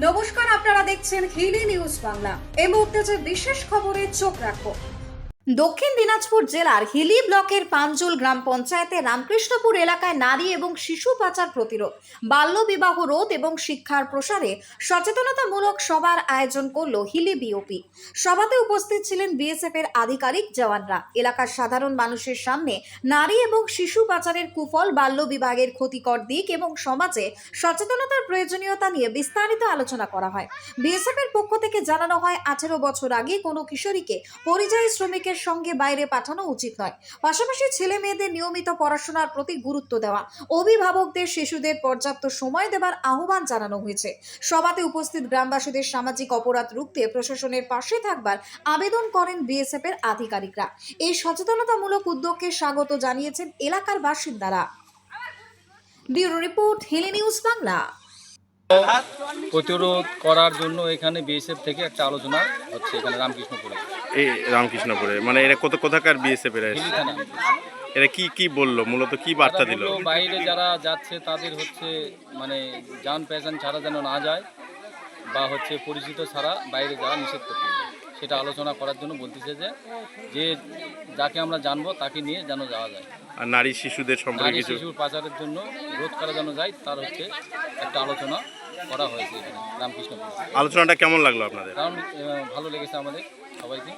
নমস্কার, আপনারা দেখছেন হিলি নিউজ বাংলা। এই মুহূর্তে যে বিশেষ খবরে চোখ রাখবো। দক্ষিণ দিনাজপুর জেলার হিলি ব্লকের পাঞ্জুল গ্রাম পঞ্চায়েতে রামকৃষ্ণপুর এলাকায় নারী এবং শিশু পাচার প্রতিরোধ, বাল্য বিবাহ রোধ এবং শিক্ষার প্রসারে সচেতনতামূলক সভার আয়োজন করল হিলি বিওপি। সভাতে উপস্থিত ছিলেন বিএসএফ এর আধিকারিক জওয়ানরা। এলাকার সাধারণ মানুষের সামনে নারী এবং শিশু পাচারের কুফল, বাল্য বিবাহের ক্ষতিকর দিক এবং সমাজে সচেতনতার প্রয়োজনীয়তা নিয়ে বিস্তারিত আলোচনা করা হয়। বিএসএফ এর পক্ষ থেকে জানানো হয়, 18 বছর আগে কোনো কিশোরীকে পরিযায়ী শ্রমিকের সঙ্গে বাইরে পাঠানো উচিত নয়। পাশাপাশি ছেলে মেয়েদের নিয়মিত পড়াশোনার প্রতি গুরুত্ব দেওয়া, অভিভাবকদের শিশুদের পর্যাপ্ত সময় দেওয়ার আহ্বান জানানো হয়েছে। সভাতে উপস্থিত গ্রামবাসীদের সামাজিক অপরাধ রুখতে প্রশাসনের পাশে থাকবার আবেদন করেন বিএসএফ এর আধিকারিকরা। এই সচেতনতামূলক উদ্যোগকে স্বাগত জানিয়েছেন এলাকার বাসিন্দারা। Bureau report, Hili news Bangla. প্রতিরোধ করার জন্য এখানে বিএসএফ থেকে একটা আলোচনা হচ্ছে এখানে রামকৃষ্ণপুরে। এই রামকৃষ্ণপুরে মানে এরা কোথাকার বিএসএফ এরা হিলি এসেছে? থানা। এরা কি বললো, মূলত কি বার্তা দিল? তারা বললো, বাইরে যারা যাচ্ছে তাদের হচ্ছে মানে যান পেশান ছাড়া যেন না যায়, বা হচ্ছে পরিচিত ছাড়া বাইরে যাওয়া নিষেধ করতে হবে। সেটা আলোচনা করার জন্য বলতেছে যে যাকে আমরা জানবো তাকে নিয়ে যেন যাওয়া যায়। আর নারী শিশুদের সম্পর্কে নারী কিছু শিশুর পাচারের জন্য রোধ করা যেন যায়, তার হচ্ছে একটা আলোচনা করা হয়েছে এখানে রামকৃষ্ণপুরে। আলোচনাটা কেমন লাগলো আপনাদের? কারণ ভালো লেগেছে আমাদের সবাইকে।